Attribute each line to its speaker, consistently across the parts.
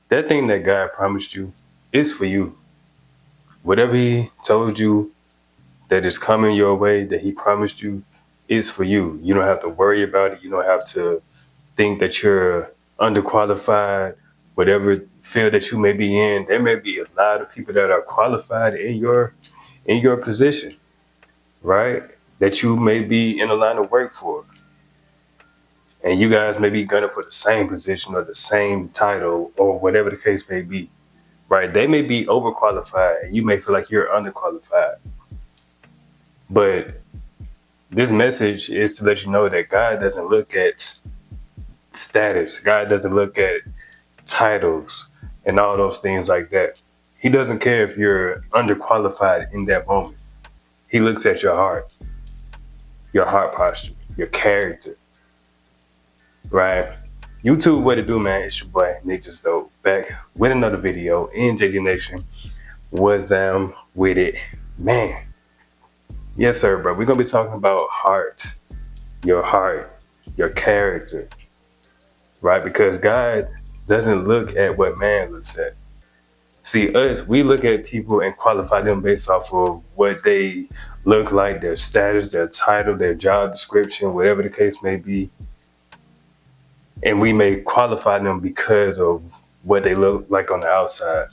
Speaker 1: That thing that God promised you is for you. Whatever He told you that is coming your way, that He promised you, is for you. You don't have to worry about it. You don't have to think that you're underqualified, whatever field that you may be in. There may be a lot of people that are qualified in your position, right? That you may be in a line of work for. And you guys may be gunning for the same position or the same title or whatever the case may be, right? They may be overqualified and you may feel like you're underqualified. But this message is to let you know that God doesn't look at status. God doesn't look at titles and all those things like that. He doesn't care if you're underqualified in that moment. He looks at your heart posture, your character, right? YouTube, what it do, man? It's your boy Nick Just Dope, back with another video in JD Nation. Was with it, man? Yes, sir, bro. We're gonna be talking about heart, your character, right? Because God doesn't look at what man looks at. See, us, we look at people and qualify them based off of what they look like, their status, their title, their job description, whatever the case may be. And we may qualify them because of what they look like on the outside.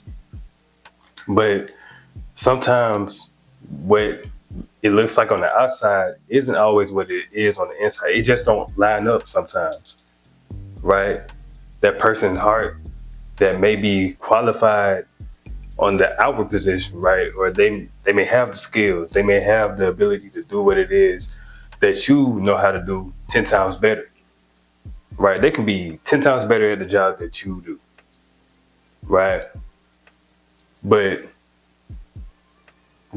Speaker 1: But sometimes what it looks like on the outside isn't always what it is on the inside. It just don't line up sometimes, right? That person's heart that may be qualified on the outward position, right? Or they may have the skills, they may have the ability to do what it is that you know how to do 10 times better, right? They can be 10 times better at the job that you do, right? But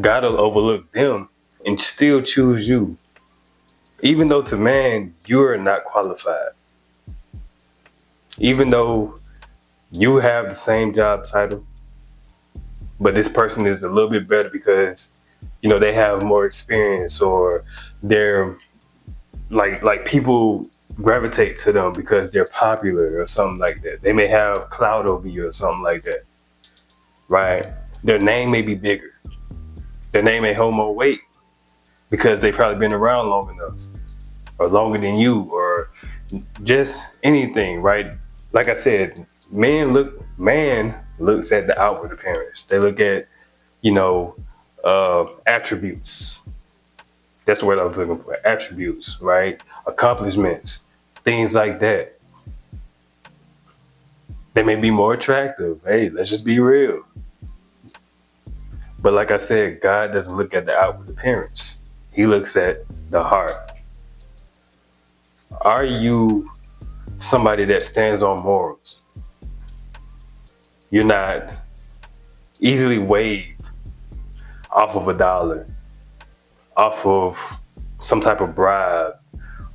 Speaker 1: God will overlook them and still choose you, even though to man, you're not qualified. Even though you have the same job title, but this person is a little bit better because, you know, they have more experience, or they're like people gravitate to them because they're popular or something like that. They may have clout over you or something like that, right? Their name may be bigger. Their name may hold more weight because they've probably been around long enough or longer than you, or just anything, right? Like I said, man looks at the outward appearance. They look at, you know, attributes. That's the word I was looking for. Attributes, right? Accomplishments, things like that. They may be more attractive. Hey, let's just be real. But like I said, God doesn't look at the outward appearance. He looks at the heart. Are you somebody that stands on morals? You're not easily waved off of $1, off of some type of bribe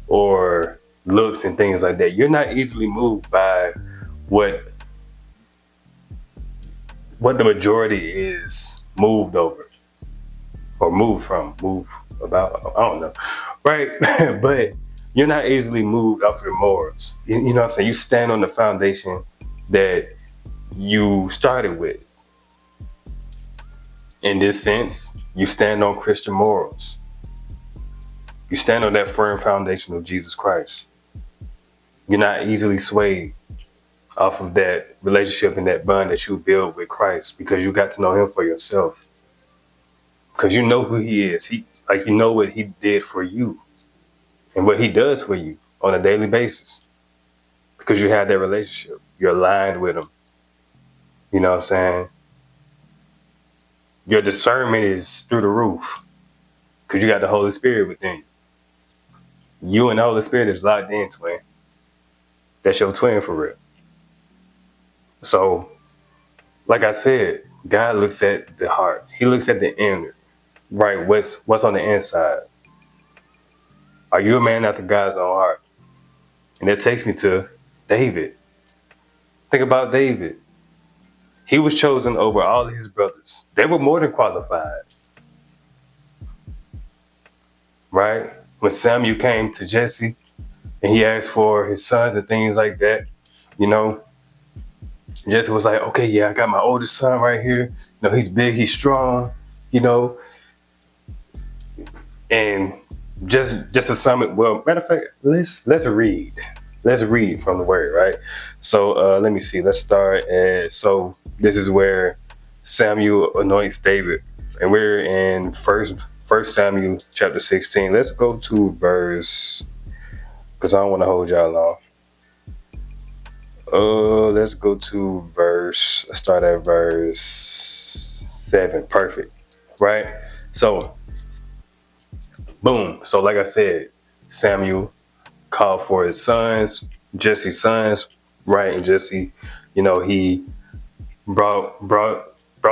Speaker 1: or looks and things like that. You're not easily moved by what the majority is moved over or moved about. I don't know, right? But you're not easily moved off your morals. You know what I'm saying? You stand on the foundation that you started with. In this sense, you stand on Christian morals. You stand on that firm foundation of Jesus Christ. You're not easily swayed off of that relationship and that bond that you build with Christ, because you got to know Him for yourself. Because you know who He is. You know what He did for you and what He does for you on a daily basis. Because you have that relationship. You're aligned with Him. You know what I'm saying? Your discernment is through the roof because you got the Holy Spirit within you. You and the Holy Spirit is locked in, twin. That's your twin for real. So, like I said, God looks at the heart. He looks at the inner, right? What's on the inside. Are you a man after God's own heart? And that takes me to David. Think about David. He was chosen over all of his brothers. They were more than qualified, right? When Samuel came to Jesse and he asked for his sons and things like that, you know, Jesse was like, okay, yeah, I got my oldest son right here. He's big, he's strong, you know, and just to sum it. Well, matter of fact, let's read. Let's read from the word, right? So let me see. Let's start at. So this is where Samuel anoints David, and we're in First Samuel chapter 16. Let's go to verse, because I don't want to hold y'all long. Let's go to verse. Let's start at verse 7. Perfect, right? So boom. So like I said, Samuel called for his sons, Jesse's sons, right? And Jesse, he brought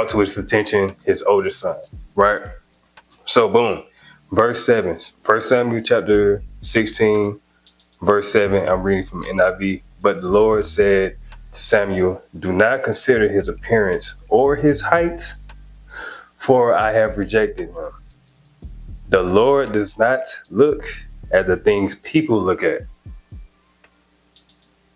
Speaker 1: to his attention his oldest son, right? So boom, verse 7, 1 Samuel chapter 16, verse 7, I'm reading from NIV. But the Lord said to Samuel, do not consider his appearance or his height, for I have rejected him. The Lord does not look at the things people look at.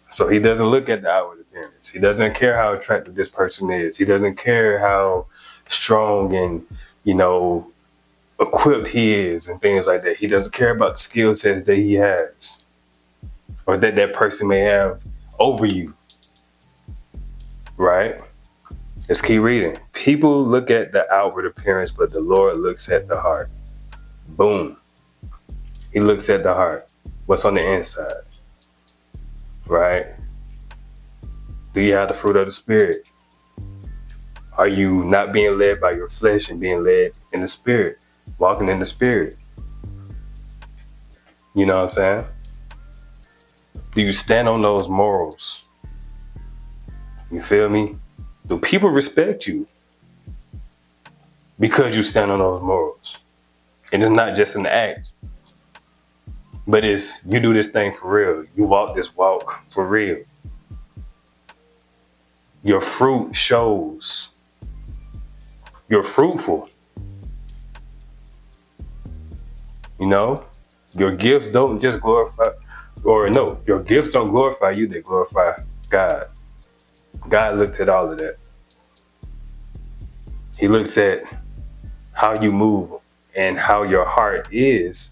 Speaker 1: So he doesn't look at the outward appearance. He doesn't care how attractive this person is. He doesn't care how strong and, equipped he is and things like that. He doesn't care about the skill sets that he has or that person may have over you. Right? Let's keep reading. People look at the outward appearance, but the Lord looks at the heart. Boom. He looks at the heart. What's on the inside? Right? Do you have the fruit of the Spirit? Are you not being led by your flesh and being led in the Spirit? Walking in the Spirit? You know what I'm saying? Do you stand on those morals? You feel me? Do people respect you because you stand on those morals? And it's not just an act, but it's you do this thing for real. You walk this walk for real. Your fruit shows. You're fruitful. Your gifts don't just glorify, your gifts don't glorify you, they glorify God. God looks at all of that. He looks at how you move and how your heart is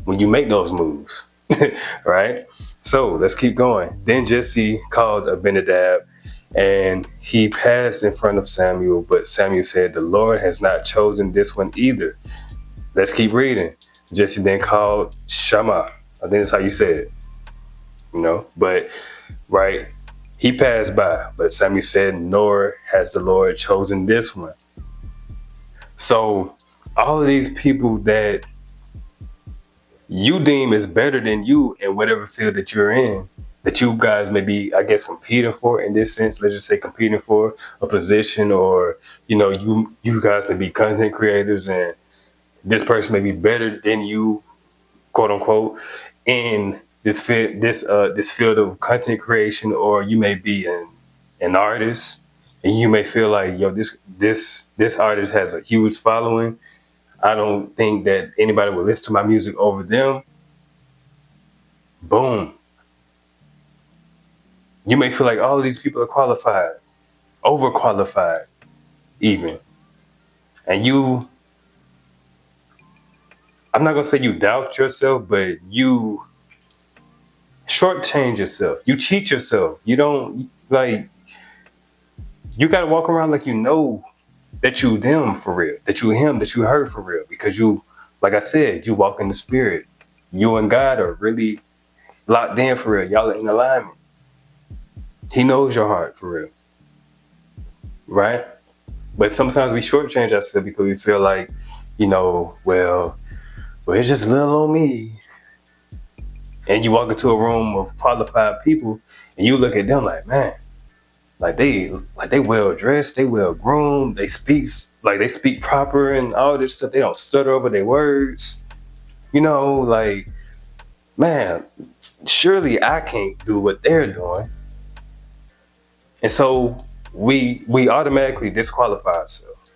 Speaker 1: when you make those moves, right? So let's keep going. Then Jesse called Abinadab and he passed in front of Samuel, but Samuel said, the Lord has not chosen this one either. Let's keep reading. Jesse then called Shammah. I think that's how you say it, but right. He passed by, but Samuel said, nor has the Lord chosen this one. So all of these people that you deem is better than you in whatever field that you're in, that you guys may be, I guess, competing for in this sense, let's just say competing for a position, or, you guys may be content creators and this person may be better than you, quote unquote, in this field of content creation, or you may be an artist and you may feel like, yo, this artist has a huge following. I don't think that anybody will listen to my music over them. Boom. You may feel like all of these people are qualified, overqualified even. And I'm not going to say you doubt yourself, but you shortchange yourself. You cheat yourself. You don't, you got to walk around like that you them for real, that you him, that you her for real, because you, like I said, you walk in the Spirit. You and God are really locked in for real. Y'all are in alignment. He knows your heart for real, right? But sometimes we shortchange ourselves because we feel like, well, it's just little on me. And you walk into a room of qualified people and you look at them like, man, they well dressed, they well groomed, they speak proper and all this stuff. They don't stutter over their words. Man, surely I can't do what they're doing. And so we automatically disqualify ourselves.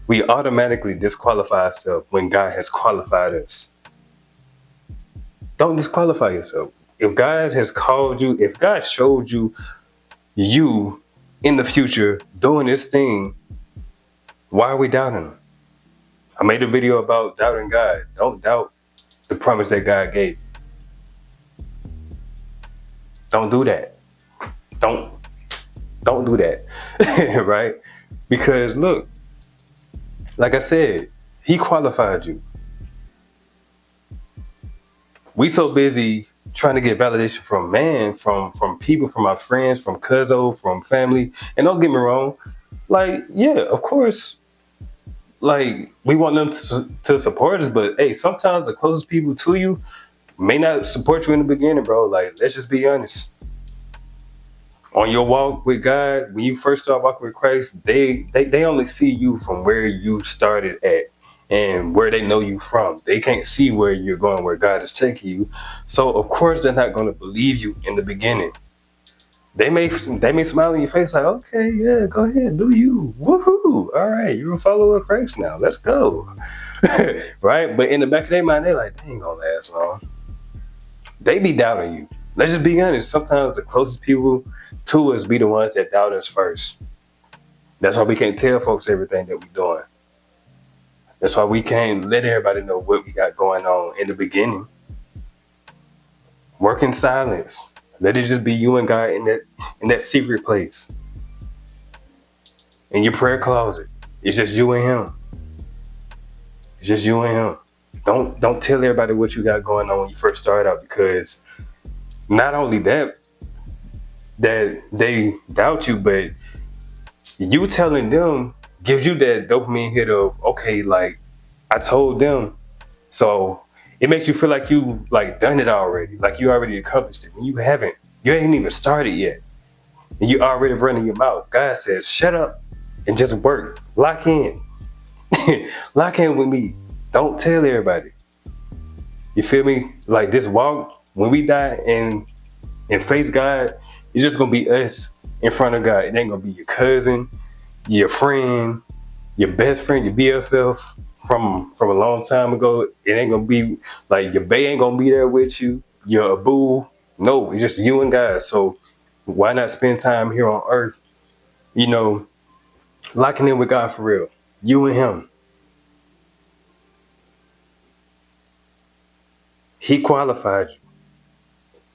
Speaker 1: We automatically disqualify ourselves when God has qualified us. Don't disqualify yourself. If God has called you, if God showed you you in the future doing this thing, why are we doubting him? I made a video about doubting God. Don't doubt the promise that God gave. Don't do that. Don't don't do that. Right? Because look, like I said, he qualified you. We so busy trying to get validation from man, from people, from our friends, from cuzzo, from family. And don't get me wrong, like, yeah, of course, like we want them to support us, but hey, sometimes the closest people to you may not support you in the beginning, bro. Like, let's just be honest. On your walk with God, when you first start walking with Christ, they only see you from where you started at and where they know you from. They can't see where you're going, where God is taking you. So of course they're not going to believe you in the beginning. They may smile in your face like, okay, yeah, go ahead, do you. Woohoo. All right, you're a follower of Christ now. Let's go. Right? But in the back of their mind, they're like, they ain't gonna last long. They be doubting you. Let's just be honest. Sometimes the closest people to us be the ones that doubt us first. That's why we can't tell folks everything that we're doing. That's why we can't let everybody know what we got going on in the beginning. Work in silence. Let it just be you and God in that secret place. In your prayer closet. It's just you and him. It's just you and him. Don't tell everybody what you got going on when you first start out, because not only that they doubt you, but you telling them gives you that dopamine hit of, okay, like I told them. So it makes you feel like you've like done it already, like you already accomplished it. When you haven't, you ain't even started yet. And you already running your mouth. God says, shut up and just work. Lock in. Lock in with me. Don't tell everybody. You feel me? Like this walk, when we die and face God, it's just gonna be us in front of God. It ain't gonna be your cousin, your friend, your best friend, your BFF from a long time ago. It ain't gonna be like your bae ain't gonna be there with you, your boo. No, it's just you and God. So why not spend time here on earth, you know, locking in with God for real? You and him. He qualified you.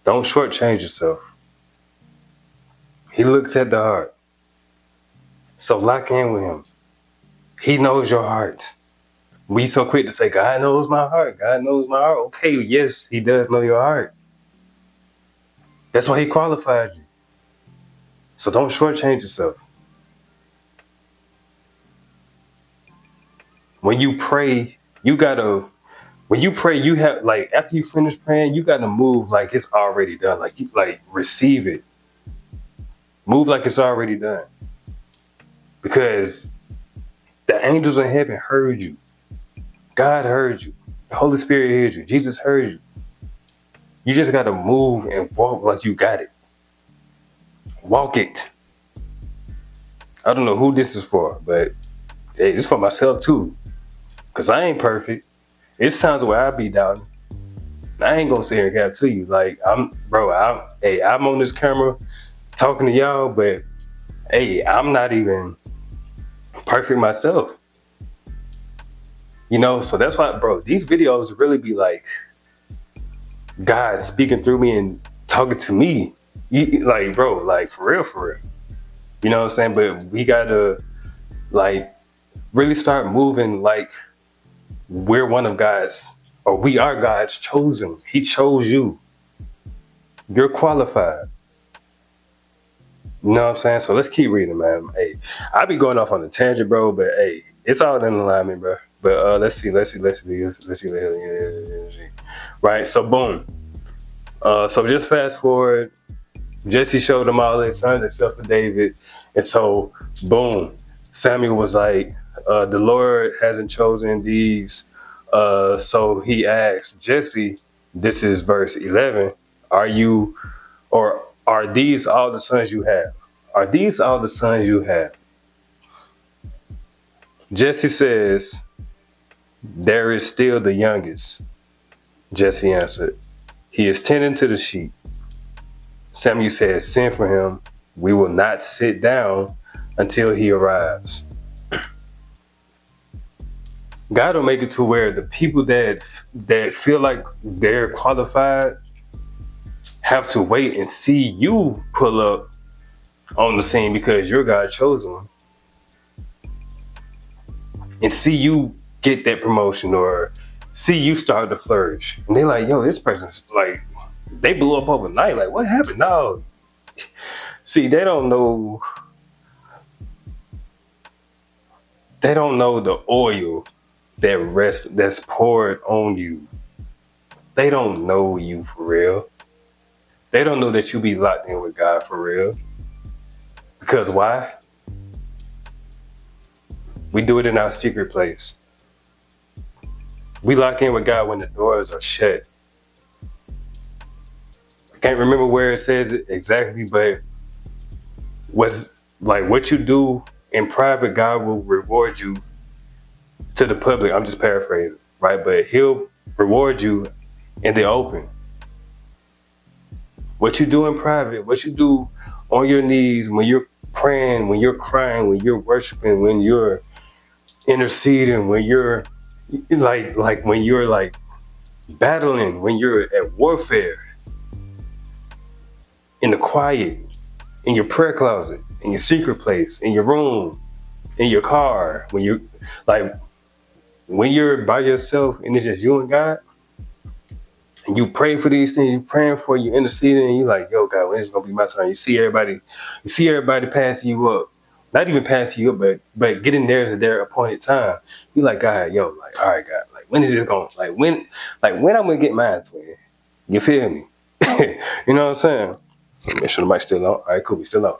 Speaker 1: Don't shortchange yourself. He looks at the heart. So lock in with him. He knows your heart. We so quick to say, God knows my heart. God knows my heart. Okay, yes, he does know your heart. That's why he qualified you. So don't shortchange yourself. When you pray, you have, like, after you finish praying, you gotta move like it's already done. Like, you like receive it. Move like it's already done. Because the angels in heaven heard you. God heard you. The Holy Spirit heard you. Jesus heard you. You just gotta move and walk like you got it. Walk it. I don't know who this is for, but hey, it's for myself too. Cause I ain't perfect. It's times where I be doubting. I ain't gonna sit here and cap to you. Like, I'm on this camera talking to y'all, but hey, I'm not even perfect myself. You know, so that's why, bro, these videos really be like God speaking through me and talking to me. Like, bro, like for real, for real. You know what I'm saying? But we gotta like really start moving like we're one of God's, or we are God's chosen. He chose you. You're qualified. You know what I'm saying? So let's keep reading, man. Hey, I be going off on a tangent, bro, but hey, it's all in alignment, bro. But let's see. Right, so boom. So just fast forward. Jesse showed them all his sons except for David. And so, boom, Samuel was like, the Lord hasn't chosen these. So he asked Jesse, this is verse 11, are these all the sons you have? Are these all the sons you have? Jesse says, there is still the youngest. Jesse answered, he is tending to the sheep. Samuel said, send for him. We will not sit down until he arrives. God will make it to where the people that feel like they're qualified have to wait and see you pull up on the scene because you're God chosen, and see you get that promotion or see you start to flourish. And they're like, yo, this person's like, they blew up overnight. Like, what happened? No. See, they don't know the oil that's poured on you. They don't know you for real. They don't know that you be locked in with God for real. Because why? We do it in our secret place. We lock in with God when the doors are shut. I can't remember where it says it exactly, but what you do in private, God will reward you to the public. I'm just paraphrasing, right? But he'll reward you in the open. What you do in private, what you do on your knees, when you're praying, when you're crying, when you're worshiping, when you're interceding, when you're when you're like battling, when you're at warfare, in the quiet, in your prayer closet, in your secret place, in your room, in your car, when you're by yourself and it's just you and God, and you pray for these things, you're praying for, you interceding, and you're like, yo, God, when is it gonna be my turn? You see everybody passing you up. Not even passing you up, but getting theirs at their appointed time. You like, God, yo, like, all right, God, like when is this going? When I'm gonna get mine, twin? You feel me? You know what I'm saying? Make sure the mic's still on. All right, cool, we still on.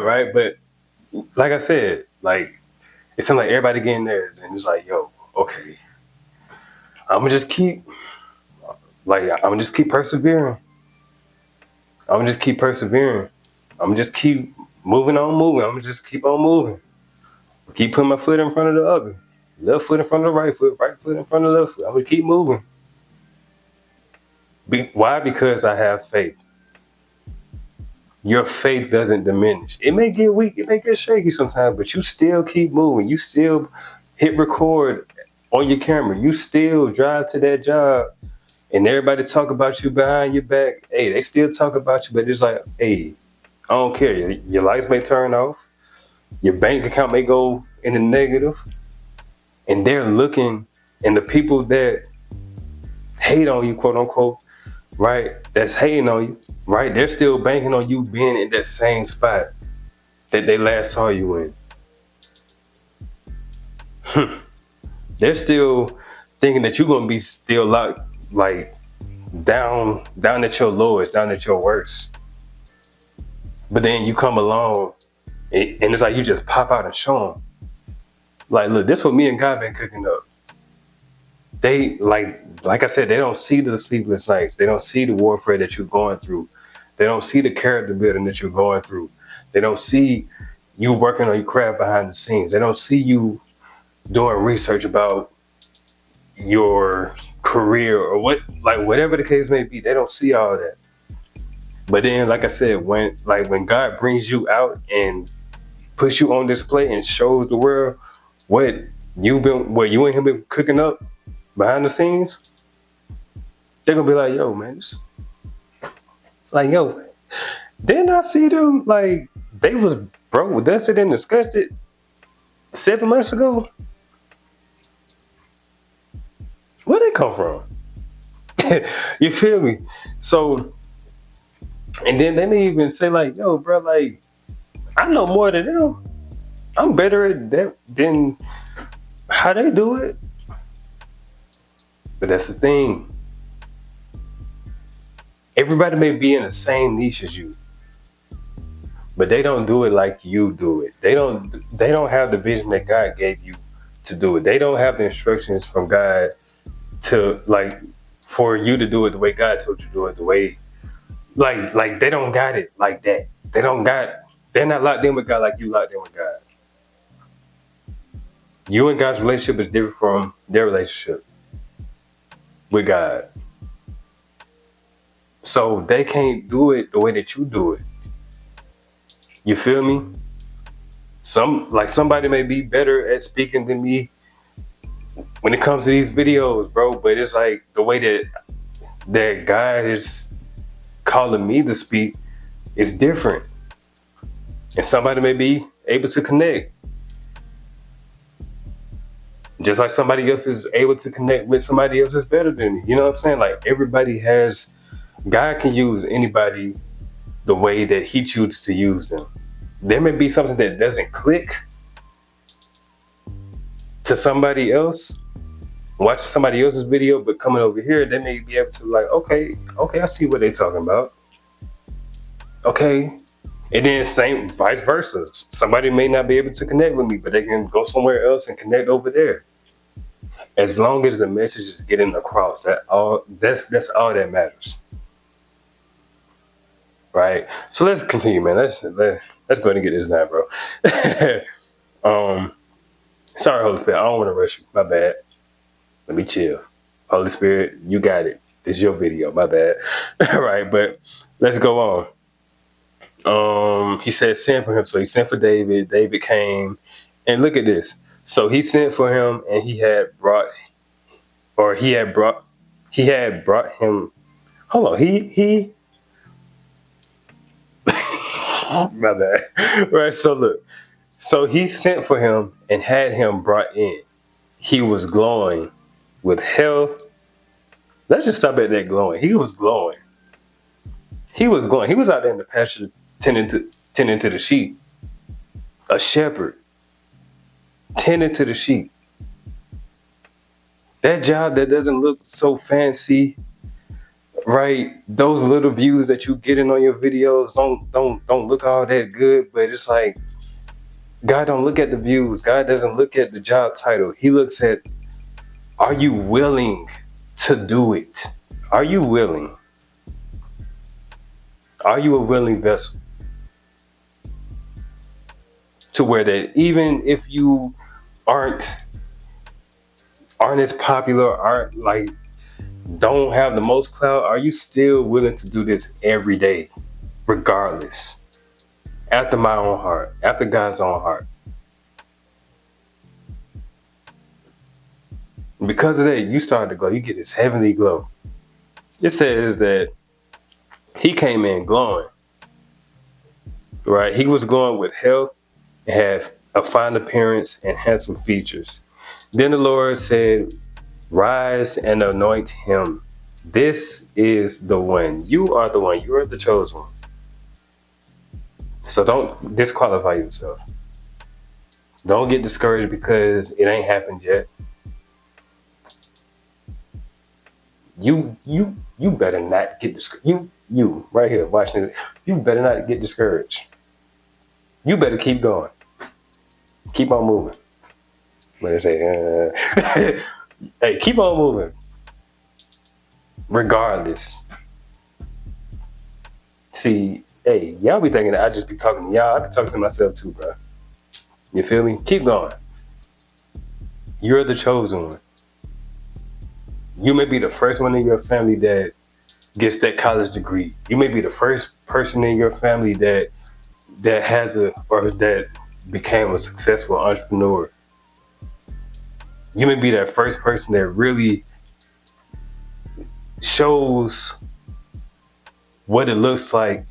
Speaker 1: Right? But like I said, like it sounds like everybody getting theirs, and it's like, yo, okay, I'm gonna just keep persevering. I'm gonna just keep persevering. I'm gonna just keep moving on, moving. I'm gonna just keep on moving. Keep putting my foot in front of the other. Left foot in front of the right foot in front of the left foot. I'm gonna keep moving. Why? Because I have faith. Your faith doesn't diminish. It may get weak, it may get shaky sometimes, but you still keep moving. You still hit record on your camera. You still drive to that job, and everybody talk about you behind your back. Hey, they still talk about you, but it's like, hey, I don't care. Your lights may turn off. Your bank account may go in the negative. And they're looking, and the people that hate on you, quote unquote, right, that's hating on you, right, they're still banking on you being in that same spot that they last saw you in. They're still thinking that you're going to be still locked, like down at your lowest, down at your worst. But then you come along, and it's like you just pop out and show them. Like, look, this what me and God been cooking up. They, like I said, they don't see the sleepless nights. They don't see the warfare that you're going through. They don't see the character building that you're going through. They don't see you working on your craft behind the scenes. They don't see you doing research about your career or whatever the case may be. They don't see all that. But then, like I said, when God brings you out and puts you on display and shows the world what you and him been cooking up behind the scenes, they're gonna be like, yo, man, yo, didn't I see them? Like, they was broke, dusted, and disgusted 7 months ago. Where'd they come from? You feel me? So, and then they may even say, like, yo, bro, like, I know more than them. I'm better at that than how they do it. But that's the thing. Everybody may be in the same niche as you, but they don't do it like you do it. They don't have the vision that God gave you to do it. They don't have the instructions from God to, like, for you to do it the way God told you to do it, the way, like they don't got it like that. They're not locked in with God like you locked in with God. You and God's relationship is different from their relationship with God. So they can't do it the way that you do it. You feel me? Somebody may be better at speaking than me when it comes to these videos, bro. But it's like the way that God is calling me to speak is different. And somebody may be able to connect. Just like somebody else is able to connect with somebody else that's better than me. You know what I'm saying? Like God can use anybody the way that he chooses to use them. There may be something that doesn't click to somebody else, watching somebody else's video, but coming over here, they may be able to like, okay, I see what they're talking about. Okay. And then same vice versa. Somebody may not be able to connect with me, but they can go somewhere else and connect over there. As long as the message is getting across, that's all that matters. Right. So let's continue, man. Let's go ahead and get this down, bro. Sorry, Holy Spirit. I don't want to rush you. My bad. Let me chill. Holy Spirit, you got it. This is your video. My bad. All right, but let's go on. He said send for him. So he sent for David. David came. And look at this. So he sent for him, and he had brought him. Hold on. He my bad. Right. So look. So he sent for him and had him brought in. He was glowing with health. Let's just stop at that glowing. He was glowing. He was glowing. He was out there in the pasture tending to the sheep. A shepherd tending to the sheep. That job that doesn't look so fancy, right? Those little views that you getting on your videos don't look all that good, but it's like God don't look at the views. God doesn't look at the job title. He looks at, are you willing to do it? Are you willing? Are you a willing vessel? To where that even if you aren't as popular, don't have the most clout, are you still willing to do this every day, regardless? After my own heart, after God's own heart. And because of that, you start to glow. You get this heavenly glow. It says that he came in glowing, right? He was glowing with health and had a fine appearance and handsome features. Then the Lord said, rise and anoint him. This is the one. You are the one. You are the chosen one. So don't disqualify yourself. Don't get discouraged because it ain't happened yet. You better not get discouraged. You right here watching it. You better not get discouraged. You better keep going. Keep on moving. What I say? Hey, keep on moving. Regardless. See, hey, y'all be thinking that I just be talking to y'all. I be talking to myself too, bro. You feel me? Keep going. You're the chosen one. You may be the first one in your family that gets that college degree. You may be the first person in your family that that became a successful entrepreneur. You may be that first person that really shows what it looks like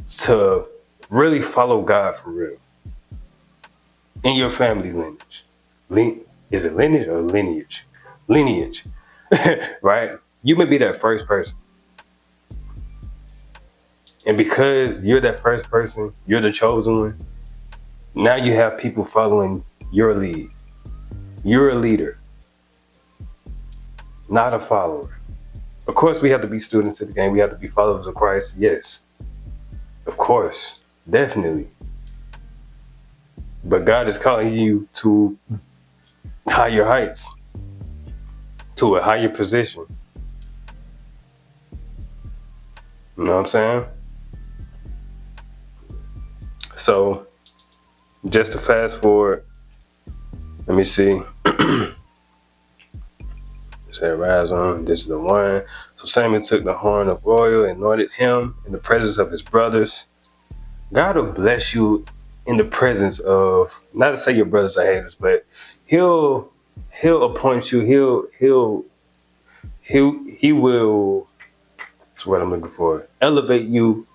Speaker 1: to really follow God for real in your family's lineage. Is it lineage or lineage? Lineage, right? You may be that first person. And because you're that first person, you're the chosen one, now you have people following your lead. You're a leader, not a follower. Of course, we have to be students of the game. We have to be followers of Christ. Yes, of course, definitely. But God is calling you to higher heights, to a higher position. You know what I'm saying? So, just to fast forward, let me see. Say rise on, this is the one. So Samuel took the horn of oil and anointed him in the presence of his brothers. God will bless you in the presence of, not to say your brothers are haters, but he'll appoint you. He will. That's what I'm looking for. Elevate you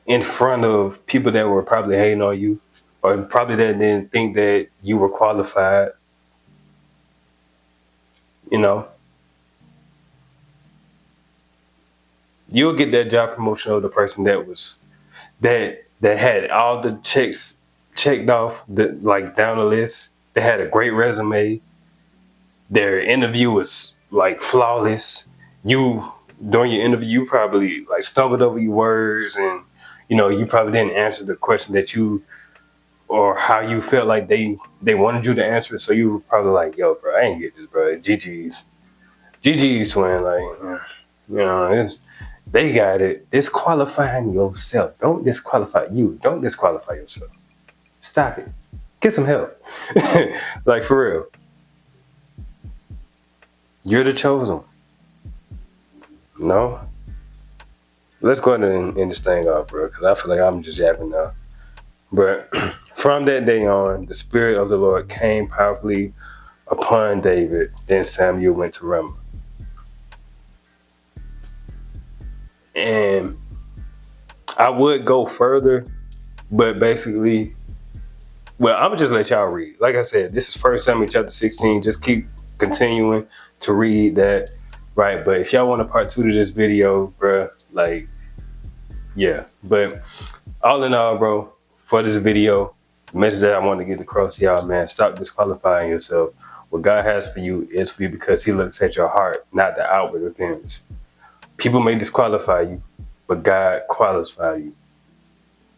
Speaker 1: in front of people that were probably hating on you, or probably that didn't think that you were qualified. You know, you'll get that job promotion of the person that had all the checks checked off, like down the list. They had a great resume. Their interview was like flawless. You During your interview, you probably like stumbled over your words, and you probably didn't answer the question that you or how you felt like they wanted you to answer it. So you were probably like, "Yo, bro, I ain't get this, bro. GG's, twin. Like, they got it. Disqualifying yourself. Don't disqualify you. Don't disqualify yourself. Stop it. Get some help. Like, for real. You're the chosen. No? Let's go ahead and end this thing off, bro, because I feel like I'm just yapping now. But from that day on, the Spirit of the Lord came powerfully upon David. Then Samuel went to Ramah. And I would go further, but basically, well, I'm gonna just let y'all read. Like I said, this is 1 Samuel chapter 16. Just keep continuing to read that, right? But if y'all want a part 2 to this video, bro, like, yeah. But all in all, bro, for this video, the message that I want to get across to y'all, man, stop disqualifying yourself. What God has for you is for you because He looks at your heart, not the outward appearance. People may disqualify you, but God qualifies you.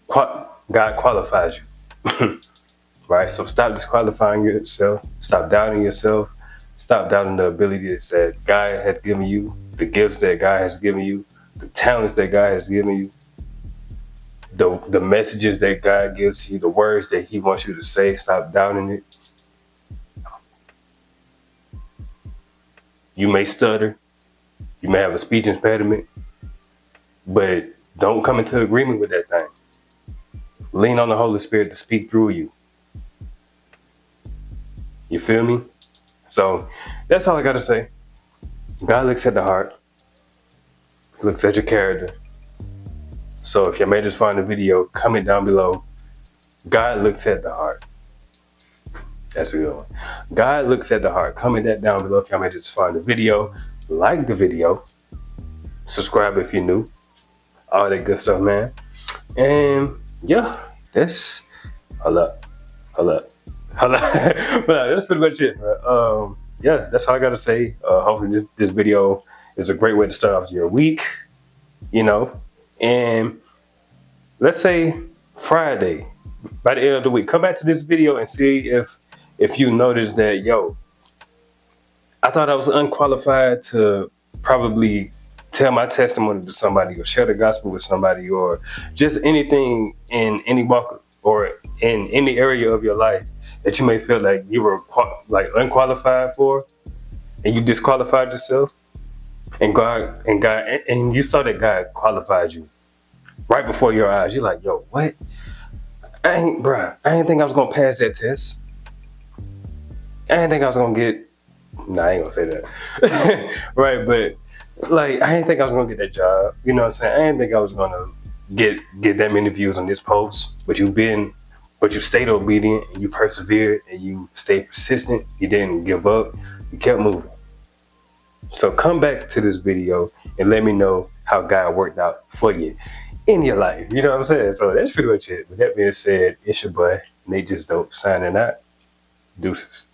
Speaker 1: God qualifies you. Right? So stop disqualifying yourself. Stop doubting yourself. Stop doubting the abilities that God has given you, the gifts that God has given you, the talents that God has given you, the messages that God gives you, the words that He wants you to say. Stop doubting it. You may stutter. You may have a speech impediment, but don't come into agreement with that thing. Lean on the Holy Spirit to speak through you. You feel me? So that's all I got to say. God looks at the heart. He looks at your character. So if you made this far in the video, comment down below. God looks at the heart. That's a good one. God looks at the heart. Comment that down below if y'all made this far in the video. Like the video. Subscribe if you're new. All that good stuff, man. And yeah, that's hold up. But that's pretty much it, bro. Yeah, that's all I gotta say. Hopefully this video is a great way to start off your week, and let's say Friday, by the end of the week, come back to this video and see if you notice that, yo, I thought I was unqualified to probably tell my testimony to somebody or share the gospel with somebody or just anything in any walk or in any area of your life that you may feel like you were unqualified for, and you disqualified yourself, and you saw that God qualified you right before your eyes. You're like, yo, what? I ain't think I was gonna pass that test. I didn't think I was gonna get. Nah, I ain't gonna say that. Right, but like, I didn't think I was gonna get that job. You know what I'm saying? I didn't think I was gonna get that many views on this post. But you stayed obedient and you persevered and you stayed persistent. You didn't give up. You kept moving. So come back to this video and let me know how God worked out for you in your life. You know what I'm saying? So that's pretty much it. With that being said, it's your boy, Nate Just Dope, signing out. Deuces.